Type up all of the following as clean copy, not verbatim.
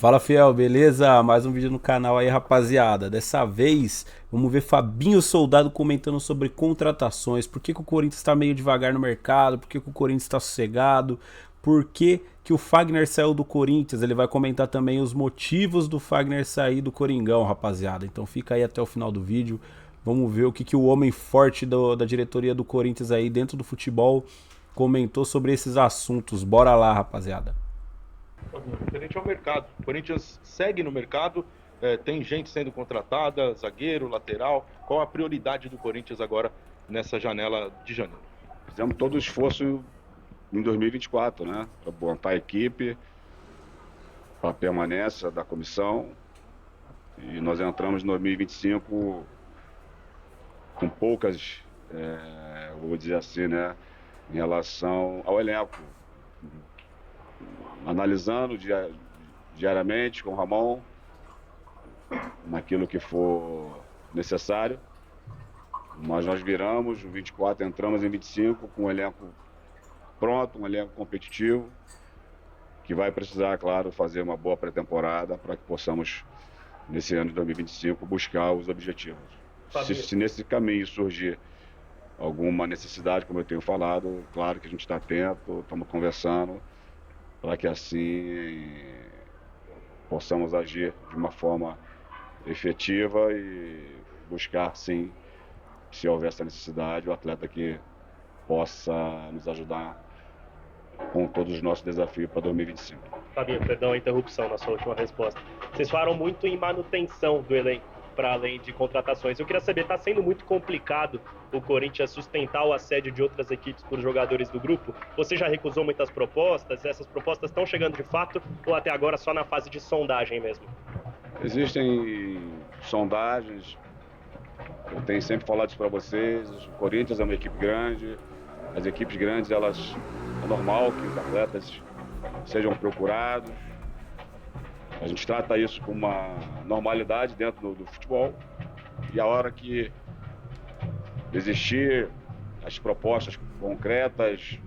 Fala, Fiel, beleza? Mais um vídeo no canal aí, rapaziada. Dessa vez, vamos ver Fabinho Soldado comentando sobre contratações. Por que o Corinthians tá meio devagar no mercado? Por que o Corinthians tá sossegado? Por que o Fagner saiu do Corinthians? Ele vai comentar também os motivos do Fagner sair do Coringão, rapaziada. Então fica aí até o final do vídeo. Vamos ver o que o homem forte da diretoria do Corinthians aí dentro do futebol comentou sobre esses assuntos. Bora lá, rapaziada. Referente ao mercado. O Corinthians segue no mercado, tem gente sendo contratada, zagueiro, lateral. Qual a prioridade do Corinthians agora nessa janela de janeiro? Fizemos todo o esforço em 2024, né? Para montar a equipe, para a permanência da comissão. E nós entramos em 2025 com poucas, vou dizer assim, né? Em relação ao elenco. Analisando diariamente com o Ramon, naquilo que for necessário. Mas nós viramos, no 24 entramos em 25 com um elenco pronto, um elenco competitivo, que vai precisar, claro, fazer uma boa pré-temporada para que possamos, nesse ano de 2025, buscar os objetivos. Se nesse caminho surgir alguma necessidade, como eu tenho falado, claro que a gente está atento, estamos conversando, para que assim possamos agir de uma forma efetiva e buscar, sim, se houver essa necessidade, o atleta que possa nos ajudar com todos os nossos desafios para 2025. Fabinho, perdão a interrupção na sua última resposta. Vocês falaram muito em manutenção do elenco, para além de contratações. Eu queria saber, está sendo muito complicado o Corinthians sustentar o assédio de outras equipes por jogadores do grupo? Você já recusou muitas propostas? Essas propostas estão chegando de fato ou até agora só na fase de sondagem mesmo? Existem sondagens, eu tenho sempre falado isso para vocês, o Corinthians é uma equipe grande, as equipes grandes, é normal que os atletas sejam procurados. A gente trata isso com uma normalidade dentro do futebol. E a hora que existir as propostas concretas,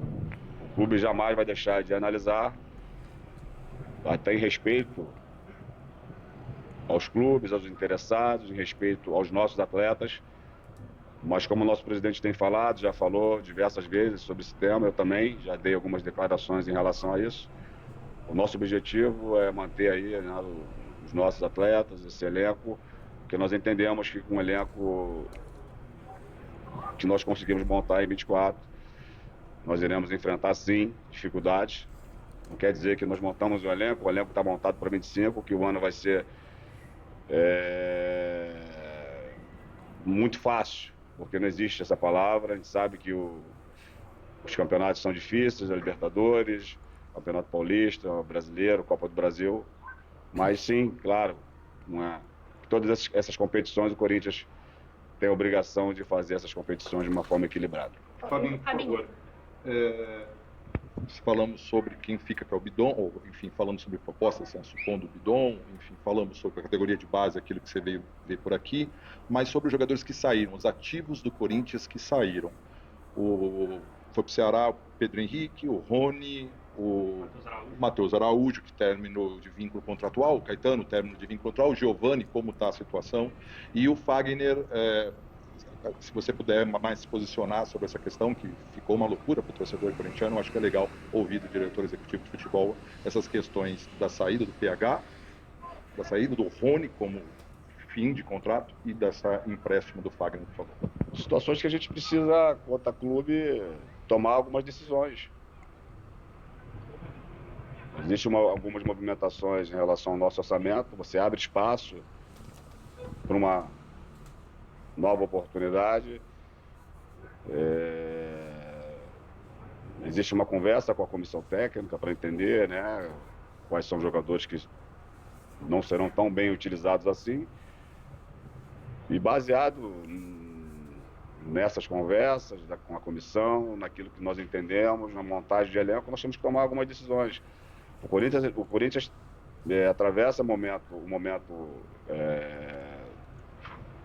o clube jamais vai deixar de analisar, até em respeito aos clubes, aos interessados, em respeito aos nossos atletas. Mas como o nosso presidente tem falado, já falou diversas vezes sobre esse tema, eu também já dei algumas declarações em relação a isso. O nosso objetivo é manter aí, né, os nossos atletas, esse elenco, porque nós entendemos que com um elenco que nós conseguimos montar em 24, nós iremos enfrentar, sim, dificuldades. Não quer dizer que nós montamos o elenco está montado para 25, que o ano vai ser muito fácil, porque não existe essa palavra. A gente sabe que os campeonatos são difíceis, a Libertadores, Campeonato Paulista, Brasileiro, Copa do Brasil, mas sim, claro, não é? Todas essas competições o Corinthians tem a obrigação de fazer essas competições de uma forma equilibrada. Fabinho, por favor. Falamos sobre quem fica com o Bidon, ou enfim, falamos sobre propostas, assim, supondo o Bidon, enfim, falamos sobre a categoria de base, aquilo que você veio ver por aqui, mas sobre os jogadores que saíram, os ativos do Corinthians que saíram. Foi para o Ceará o Pedro Henrique, o Rony, o Matheus Araújo, que terminou de vínculo contratual, o Caetano, término de vínculo contratual, o Giovani, como está a situação, e o Fagner, se você puder mais se posicionar sobre essa questão, que ficou uma loucura para o torcedor corintiano, acho que é legal ouvir do diretor executivo de futebol essas questões da saída do PH, da saída do Rony como fim de contrato e dessa empréstimo do Fagner, por favor. Situações que a gente precisa, quanto a clube, tomar algumas decisões. Existem algumas movimentações em relação ao nosso orçamento, você abre espaço para uma nova oportunidade. Existe uma conversa com a comissão técnica para entender, né, quais são os jogadores que não serão tão bem utilizados assim. E baseado nessas conversas com a comissão, naquilo que nós entendemos, na montagem de elenco, nós temos que tomar algumas decisões. O Corinthians atravessa um momento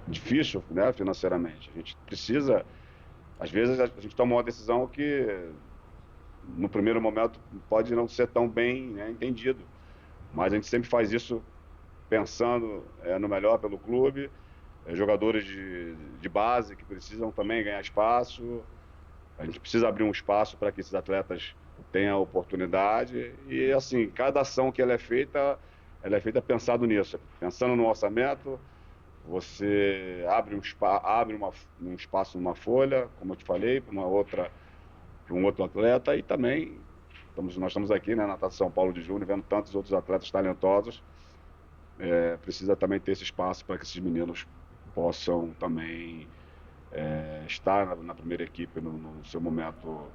difícil, né, financeiramente. A gente precisa, às vezes a gente toma uma decisão que no primeiro momento pode não ser tão bem, né, entendido. Mas a gente sempre faz isso pensando no melhor pelo clube, jogadores de base que precisam também ganhar espaço. A gente precisa abrir um espaço para que esses atletas tenham oportunidade e, assim, cada ação que ela é feita pensado nisso, pensando no orçamento. Você abre um espaço numa folha, como eu te falei, para um outro atleta e também nós estamos aqui, né, na Taça São Paulo de Junho, vendo tantos outros atletas talentosos. Precisa também ter esse espaço para que esses meninos possam também estar na primeira equipe no seu momento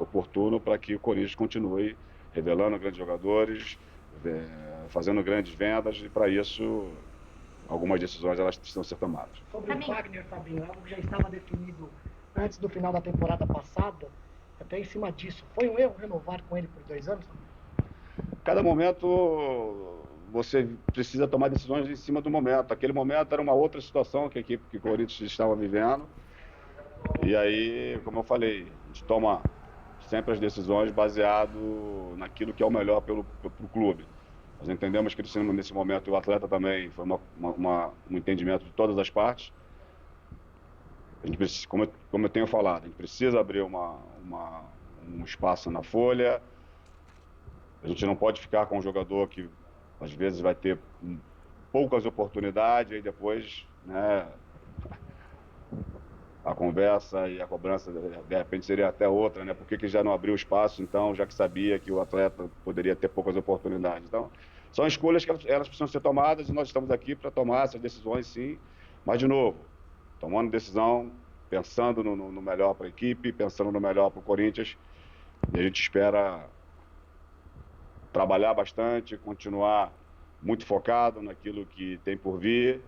oportuno, para que o Corinthians continue revelando grandes jogadores, fazendo grandes vendas, e para isso algumas decisões elas precisam ser tomadas. Sobre o Wagner, Fabinho, algo que já estava definido antes do final da temporada passada, até em cima disso, foi um erro renovar com ele por 2 anos? Cada momento você precisa tomar decisões em cima do momento. Aquele momento era uma outra situação que a equipe que o Corinthians estava vivendo. E aí, como eu falei, a gente toma sempre as decisões baseado naquilo que é o melhor pro clube. Nós entendemos que nesse momento o atleta também foi um entendimento de todas as partes. A gente precisa, como eu tenho falado, a gente precisa abrir um espaço na folha. A gente não pode ficar com um jogador que às vezes vai ter poucas oportunidades e depois, né, a conversa e a cobrança de repente seria até outra, né? Por que já não abriu espaço, então, já que sabia que o atleta poderia ter poucas oportunidades? Então, são escolhas que elas precisam ser tomadas e nós estamos aqui para tomar essas decisões, sim. Mas, de novo, tomando decisão, pensando no melhor para a equipe, pensando no melhor para o Corinthians. E a gente espera trabalhar bastante, continuar muito focado naquilo que tem por vir.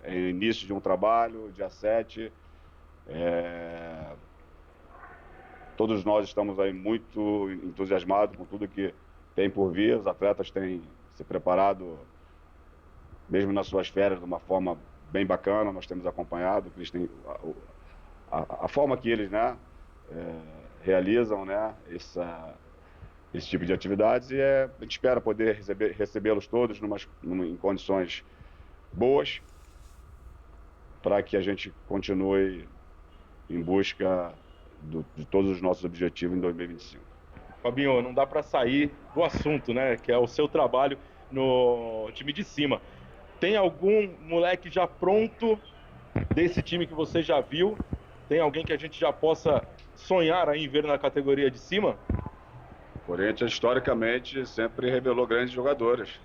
É o início de um trabalho, dia 7. Todos nós estamos aí muito entusiasmados com tudo que tem por vir. Os atletas têm se preparado, mesmo nas suas férias, de uma forma bem bacana. Nós temos acompanhado, que eles têm a forma que eles, né, realizam, né, esse tipo de atividades, e a gente espera poder recebê-los todos em condições boas, para que a gente continue em busca de todos os nossos objetivos em 2025. Fabinho, não dá para sair do assunto, né? Que é o seu trabalho no time de cima. Tem algum moleque já pronto desse time que você já viu? Tem alguém que a gente já possa sonhar em ver na categoria de cima? O Corinthians, historicamente, sempre revelou grandes jogadores.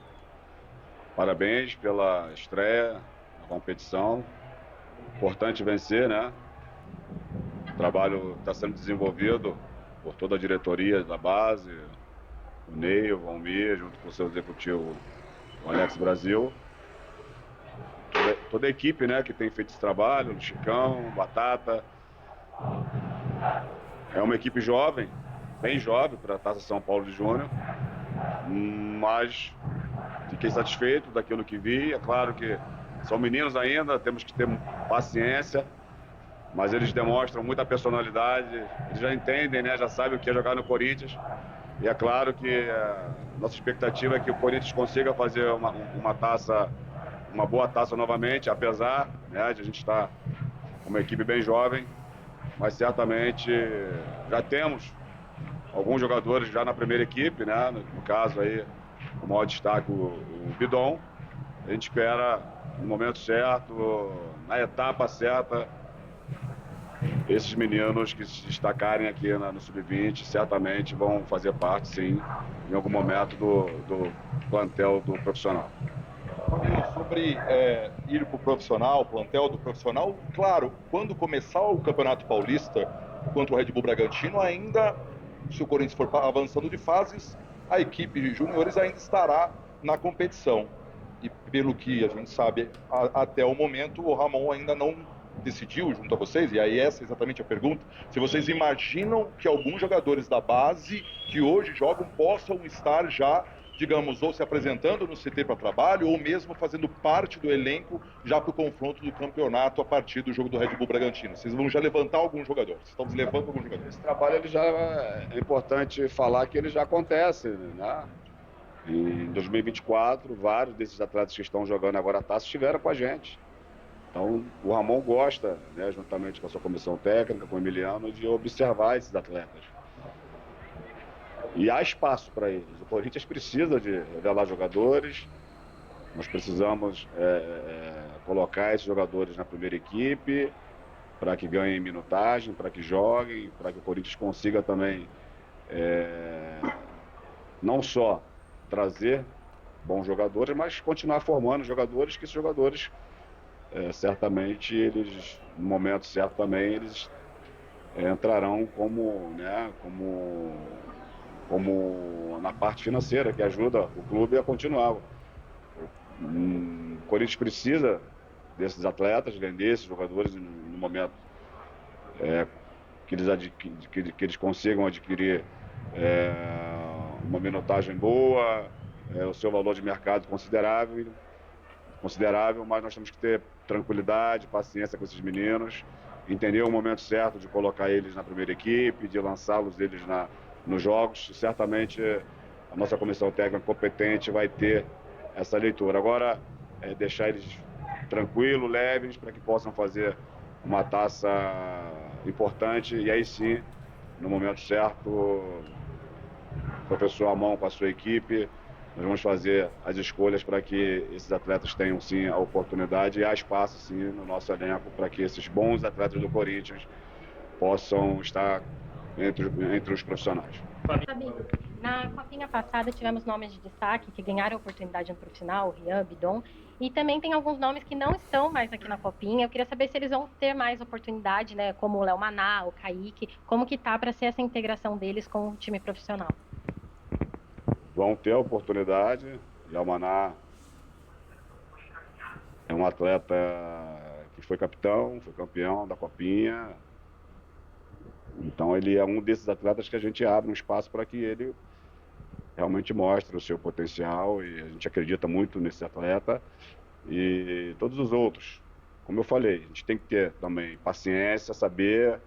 Parabéns pela estreia na competição. Importante vencer, né? O trabalho está sendo desenvolvido por toda a diretoria da base, o Ney, o Valmir, junto com o seu executivo, o Alex Brasil. Toda a equipe, né, que tem feito esse trabalho, o Chicão, o Batata. É uma equipe jovem, bem jovem para a Taça São Paulo de Junho, mas fiquei satisfeito daquilo que vi. É claro que são meninos ainda, temos que ter paciência, mas eles demonstram muita personalidade, eles já entendem, né, já sabem o que é jogar no Corinthians. E é claro que nossa expectativa é que o Corinthians consiga fazer uma boa taça novamente, apesar, né, de a gente estar com uma equipe bem jovem, mas certamente já temos alguns jogadores já na primeira equipe, né, no caso aí, o maior destaque o Bidon. A gente espera no momento certo, na etapa certa, esses meninos que se destacarem aqui no Sub-20 certamente vão fazer parte, sim, em algum momento do plantel do profissional. Sobre ir para o profissional, plantel do profissional, claro, quando começar o Campeonato Paulista contra o Red Bull Bragantino, ainda, se o Corinthians for avançando de fases, a equipe de juniores ainda estará na competição. E pelo que a gente sabe até o momento, o Ramon ainda não decidiu junto a vocês, e aí essa é exatamente a pergunta, se vocês imaginam que alguns jogadores da base que hoje jogam possam estar já, digamos, ou se apresentando no CT para trabalho, ou mesmo fazendo parte do elenco já para o confronto do campeonato a partir do jogo do Red Bull Bragantino. Vocês vão já levantar alguns jogadores, estamos levando alguns jogadores. Esse trabalho ele já é importante falar que ele já acontece, né? Em 2024, vários desses atletas que estão jogando agora a taça estiveram com a gente. Então, o Ramon gosta, né, juntamente com a sua comissão técnica, com o Emiliano, de observar esses atletas. E há espaço para eles. O Corinthians precisa de revelar jogadores, nós precisamos colocar esses jogadores na primeira equipe para que ganhem minutagem, para que joguem, para que o Corinthians consiga também não só trazer bons jogadores, mas continuar formando jogadores, que esses jogadores certamente eles, no momento certo também, eles entrarão como na parte financeira, que ajuda o clube a continuar. O Corinthians precisa desses atletas, vender esses jogadores no momento que eles consigam adquirir uma minutagem boa, o seu valor de mercado considerável, mas nós temos que ter tranquilidade, paciência com esses meninos, entender o momento certo de colocar eles na primeira equipe, de lançá-los nos jogos. Certamente a nossa comissão técnica competente vai ter essa leitura. Agora, deixar eles tranquilos, leves, para que possam fazer uma taça importante, e aí sim, no momento certo, o professor Amon com a sua equipe, nós vamos fazer as escolhas para que esses atletas tenham sim a oportunidade, e há espaço sim no nosso elenco para que esses bons atletas do Corinthians possam estar entre os profissionais. Fabinho, na copinha passada tivemos nomes de destaque que ganharam oportunidade no profissional, o Rian, Bidon, e também tem alguns nomes que não estão mais aqui na copinha. Eu queria saber se eles vão ter mais oportunidade, né, como o Léo Maná, o Kaique, como que tá para ser essa integração deles com o time profissional? Vão ter a oportunidade. Léo Maná é um atleta que foi capitão, foi campeão da copinha. Então ele é um desses atletas que a gente abre um espaço para que ele realmente mostre o seu potencial, e a gente acredita muito nesse atleta e todos os outros. Como eu falei, a gente tem que ter também paciência, saber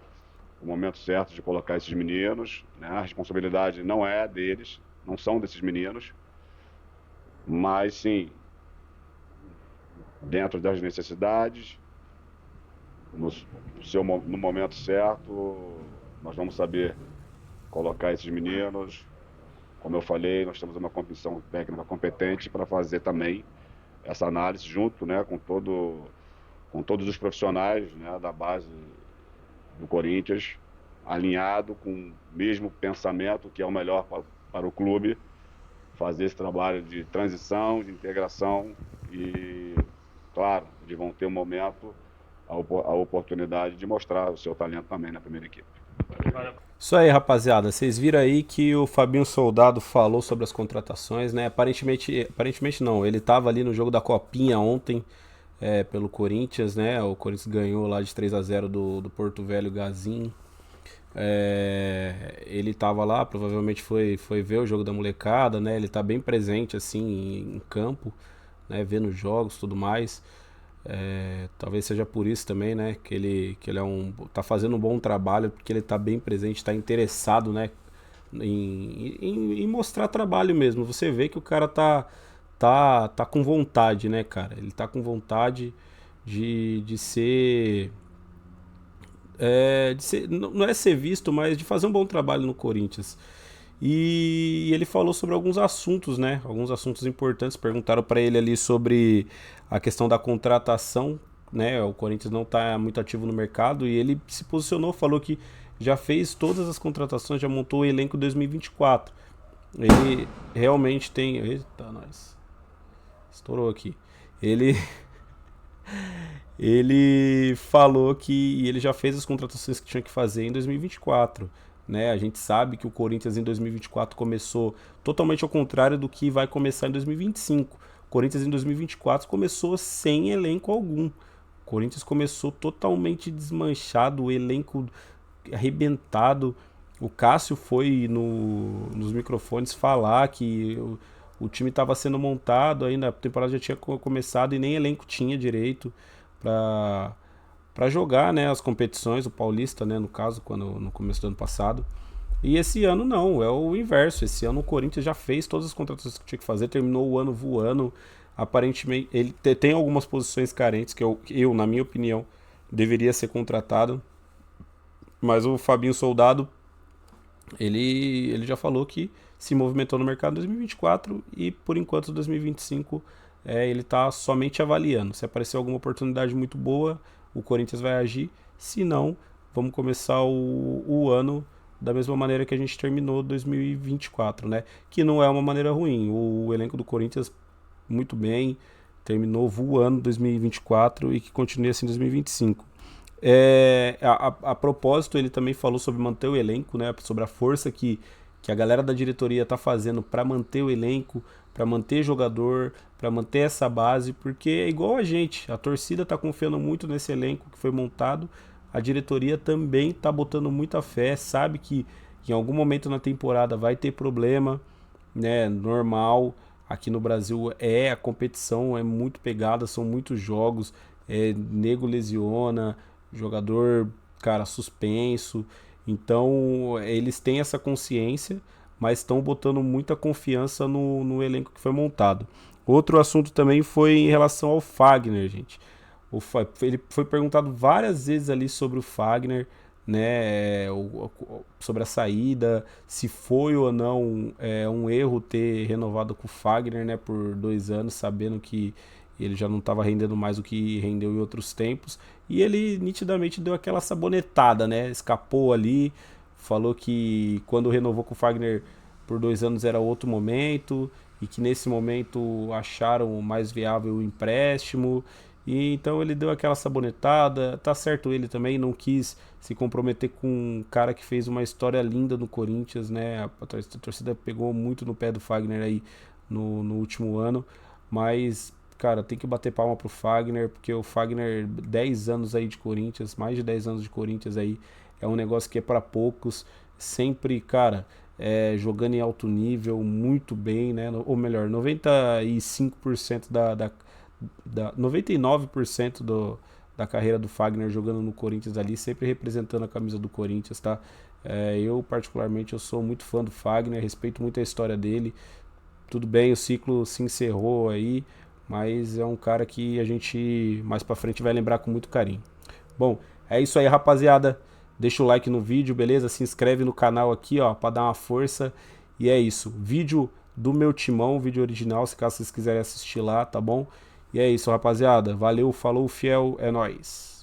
o momento certo de colocar esses meninos, né? A responsabilidade não é deles, não são desses meninos, mas sim, dentro das necessidades, no momento certo, nós vamos saber colocar esses meninos. Como eu falei, nós temos uma comissão técnica competente para fazer também essa análise junto, né, com todos os profissionais, né, da base do Corinthians, alinhado com o mesmo pensamento que é o melhor para o clube, fazer esse trabalho de transição, de integração, e, claro, eles vão ter um momento, a oportunidade de mostrar o seu talento também na primeira equipe. Isso aí, rapaziada. Vocês viram aí que o Fabinho Soldado falou sobre as contratações, né? Aparentemente não, ele tava ali no jogo da Copinha ontem, pelo Corinthians, né? O Corinthians ganhou lá de 3-0 do Porto Velho Gazin. Ele tava lá, provavelmente foi ver o jogo da molecada, né? Ele tá bem presente assim em campo, né? Vendo jogos e tudo mais. Talvez seja por isso também, né? Que ele tá fazendo um bom trabalho, porque ele tá bem presente, tá interessado, né? Em mostrar trabalho mesmo. Você vê que o cara tá com vontade, né, cara? Ele tá com vontade de ser. Não é ser visto, mas de fazer um bom trabalho no Corinthians. E ele falou sobre alguns assuntos, né? Alguns assuntos importantes. Perguntaram para ele ali sobre a questão da contratação, né? O Corinthians não está muito ativo no mercado, e ele se posicionou, falou que já fez todas as contratações, já montou o elenco 2024. Ele realmente tem... Eita, nós. Estourou aqui. Ele falou que ele já fez as contratações que tinha que fazer em 2024. Né? A gente sabe que o Corinthians em 2024 começou totalmente ao contrário do que vai começar em 2025. O Corinthians em 2024 começou sem elenco algum. O Corinthians começou totalmente desmanchado, o elenco arrebentado. O Cássio foi nos microfones falar que o time estava sendo montado, ainda a temporada já tinha começado e nem elenco tinha direito para jogar, né, as competições, o Paulista, né, no caso, no começo do ano passado. E esse ano não, é o inverso. Esse ano o Corinthians já fez todas as contratações que tinha que fazer, terminou o ano voando. Aparentemente, ele tem algumas posições carentes que eu, na minha opinião, deveria ser contratado. Mas o Fabinho Soldado, ele já falou que se movimentou no mercado em 2024 e por enquanto 2025 ele está somente avaliando. Se aparecer alguma oportunidade muito boa, o Corinthians vai agir. Se não, vamos começar o ano da mesma maneira que a gente terminou 2024, né? Que não é uma maneira ruim. O elenco do Corinthians muito bem, terminou voando 2024 e que continue assim em 2025. A propósito, ele também falou sobre manter o elenco, né? Sobre a força que a galera da diretoria está fazendo para manter o elenco, para manter jogador, para manter essa base, porque é igual a gente, a torcida está confiando muito nesse elenco que foi montado, a diretoria também está botando muita fé, sabe que em algum momento na temporada vai ter problema, né? Normal. Aqui no Brasil a competição é muito pegada, são muitos jogos, nego lesiona, jogador, cara, suspenso. Então, eles têm essa consciência, mas estão botando muita confiança no elenco que foi montado. Outro assunto também foi em relação ao Fagner, gente. Ele foi perguntado várias vezes ali sobre o Fagner, né, sobre a saída, se foi ou não um erro ter renovado com o Fagner, né, por 2 anos, sabendo que ele já não estava rendendo mais o que rendeu em outros tempos. E ele nitidamente deu aquela sabonetada, né? Escapou ali, falou que quando renovou com o Fagner por 2 anos era outro momento e que nesse momento acharam mais viável o empréstimo. E então ele deu aquela sabonetada. Tá certo, ele também não quis se comprometer com um cara que fez uma história linda no Corinthians, né? A torcida pegou muito no pé do Fagner aí no último ano, mas cara, tem que bater palma pro Fagner, porque o Fagner, 10 anos aí de Corinthians, mais de 10 anos de Corinthians aí, é um negócio que é para poucos, sempre, cara, jogando em alto nível, muito bem, né? Ou melhor, 95% 99% da carreira do Fagner jogando no Corinthians ali, sempre representando a camisa do Corinthians, tá? Eu, particularmente, eu sou muito fã do Fagner, respeito muito a história dele. Tudo bem, o ciclo se encerrou aí, mas é um cara que a gente mais pra frente vai lembrar com muito carinho. Bom, é isso aí, rapaziada. Deixa o like no vídeo, beleza? Se inscreve no canal aqui, ó, pra dar uma força. E é isso. Vídeo do meu timão, vídeo original, se caso vocês quiserem assistir lá, tá bom? E é isso, rapaziada. Valeu, falou, fiel, é nóis.